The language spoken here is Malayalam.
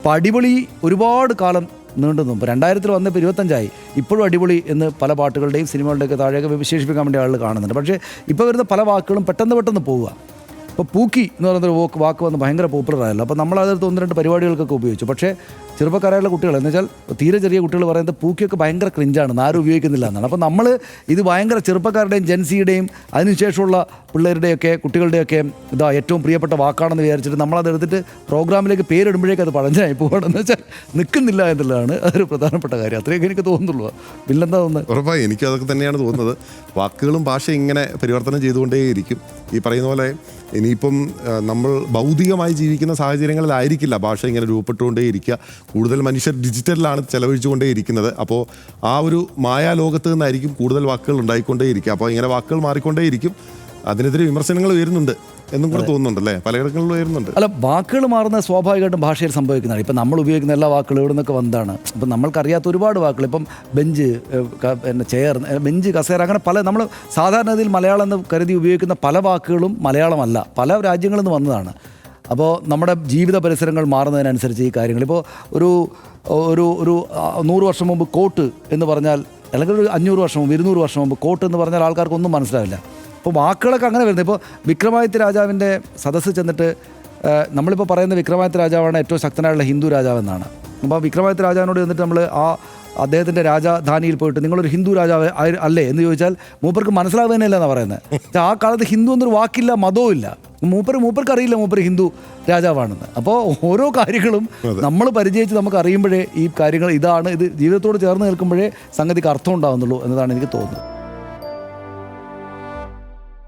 അപ്പോൾ അടിപൊളി ഒരുപാട് കാലം നീണ്ടു നിന്നു. ഇപ്പോൾ 2000 വന്നപ്പോൾ 25 ഇപ്പോഴും അടിപൊളി എന്ന് പല പാട്ടുകളുടെയും സിനിമകളുടെയൊക്കെ താഴെയൊക്കെ വിശേഷിപ്പിക്കാൻ വേണ്ടി ആളുകൾ കാണുന്നുണ്ട്. പക്ഷേ ഇപ്പോൾ വരുന്ന പല വാക്കുകളും പെട്ടെന്ന് പോവുക. ഇപ്പോൾ പൂക്കി എന്ന് പറയുന്നൊരു വാക്ക് വന്ന് ഭയങ്കര പോപ്പുലറായല്ലോ. അപ്പോൾ നമ്മളതിനകത്ത് 1-2 പരിപാടികൾക്കൊക്കെ ഉപയോഗിച്ചു. പക്ഷേ ചെറുപ്പക്കാരായുള്ള കുട്ടികൾ എന്ന് വെച്ചാൽ തീരെ ചെറിയ കുട്ടികൾ പറയുന്നത് പൂക്കിയൊക്കെ ഭയങ്കര ക്രിഞ്ചാണ്, ആരും ഉപയോഗിക്കുന്നില്ല എന്നാണ്. അപ്പോൾ നമ്മൾ ഇത് ഭയങ്കര ചെറുപ്പക്കാരുടെയും ജെൻസിയുടെയും അതിനുശേഷമുള്ള പിള്ളേരുടെയൊക്കെ കുട്ടികളുടെയൊക്കെ ഇതാ ഏറ്റവും പ്രിയപ്പെട്ട വാക്കാണെന്ന് വിചാരിച്ചിട്ട് നമ്മളത് എടുത്തിട്ട് പ്രോഗ്രാമിലേക്ക് പേരിടുമ്പോഴേക്കും അത് പഴഞ്ചനായി പോകണമെന്ന് വെച്ചാൽ നിൽക്കുന്നില്ല എന്നുള്ളതാണ് അതൊരു പ്രധാനപ്പെട്ട കാര്യം. അത്രയൊക്കെ എനിക്ക് തോന്നുന്നുള്ളൂ. പിന്നെന്താ തോന്നുന്നത്? ഉറപ്പായി എനിക്ക് അതൊക്കെ തന്നെയാണ് തോന്നുന്നത്. വാക്കുകളും ഭാഷ ഇങ്ങനെ പരിവർത്തനം ചെയ്തുകൊണ്ടേയിരിക്കും. ഈ പറയുന്ന പോലെ ഇനിയിപ്പം നമ്മൾ ഭൗതികമായി ജീവിക്കുന്ന സാഹചര്യങ്ങളിലായിരിക്കില്ല ഭാഷ ഇങ്ങനെ രൂപപ്പെട്ടുകൊണ്ടേയിരിക്കുക. കൂടുതൽ മനുഷ്യർ ഡിജിറ്റലിലാണ് ചെലവഴിച്ചുകൊണ്ടേയിരിക്കുന്നത്. അപ്പോൾ ആ ഒരു മായാലോകത്ത് നിന്നായിരിക്കും കൂടുതൽ വാക്കുകൾ ഉണ്ടായിക്കൊണ്ടേയിരിക്കുക. അപ്പോൾ ഇങ്ങനെ വാക്കുകൾ മാറിക്കൊണ്ടേയിരിക്കും. അതിനെതിരെ വിമർശനങ്ങൾ വരുന്നുണ്ട് എന്നും കൂടെ തോന്നുന്നുണ്ടല്ലേ, പലയിടങ്ങളിലും വരുന്നുണ്ട്. അല്ല, വാക്കുകൾ മാറുന്ന സ്വാഭാവികമായിട്ടും ഭാഷയിൽ സംഭവിക്കുന്നതാണ്. ഇപ്പം നമ്മൾ ഉപയോഗിക്കുന്ന എല്ലാ വാക്കുകളും ഇവിടെ നിന്നൊക്കെ വന്നതാണ്. ഇപ്പം നമ്മൾക്കറിയാത്ത ഒരുപാട് വാക്കുകൾ, ഇപ്പം ബെഞ്ച്, പിന്നെ ചെയർ, ബെഞ്ച്, കസേര, അങ്ങനെ പല നമ്മൾ സാധാരണഗതിയിൽ മലയാളം എന്ന് കരുതി ഉപയോഗിക്കുന്ന പല വാക്കുകളും മലയാളമല്ല, പല രാജ്യങ്ങളിൽ നിന്ന് വന്നതാണ്. അപ്പോൾ നമ്മുടെ ജീവിത പരിസരങ്ങൾ മാറുന്നതിനനുസരിച്ച് ഈ കാര്യങ്ങൾ, ഇപ്പോൾ ഒരു 100 വർഷം മുമ്പ് കോട്ട് എന്ന് പറഞ്ഞാൽ, അല്ലെങ്കിൽ ഒരു 500 വർഷം മുമ്പ് 200 വർഷം മുമ്പ് കോട്ട് എന്ന് പറഞ്ഞാൽ ആൾക്കാർക്കൊന്നും മനസ്സിലാവില്ല. അപ്പോൾ വാക്കുകളൊക്കെ അങ്ങനെ വരുന്നത്. ഇപ്പോൾ വിക്രമാദിത്യ രാജാവിൻ്റെ സദസ്സ് ചെന്നിട്ട് നമ്മളിപ്പോൾ പറയുന്ന വിക്രമാദിത്യ രാജാവാണ് ഏറ്റവും ശക്തനായുള്ള ഹിന്ദു രാജാവെന്നാണ്. അപ്പോൾ വിക്രമാദിത്യ രാജാവിനോട് ചെന്നിട്ട് നമ്മൾ അദ്ദേഹത്തിൻ്റെ രാജധാനിയിൽ പോയിട്ട് നിങ്ങളൊരു ഹിന്ദു രാജാവ് അല്ലേ എന്ന് ചോദിച്ചാൽ മൂപ്പർക്ക് മനസ്സിലാവുന്നതന്നെയല്ല എന്നാണ് പറയുന്നത്. ആ കാലത്ത് ഹിന്ദു എന്നൊരു വാക്കില്ല, മതവും ഇല്ല. മൂപ്പർക്ക് അറിയില്ല മൂപ്പർ ഹിന്ദു രാജാവാണെന്ന്. അപ്പോൾ ഓരോ കാര്യങ്ങളും നമ്മൾ പരിചയിച്ച് നമുക്ക് അറിയുമ്പോഴേ ഈ കാര്യങ്ങൾ ഇതാണ്, ഇത് ജീവിതത്തോട് ചേർന്ന് നിൽക്കുമ്പോഴേ സംഗതിക്ക് അർത്ഥം ഉണ്ടാകുന്നുള്ളൂ എന്നതാണ് എനിക്ക് തോന്നുന്നത്.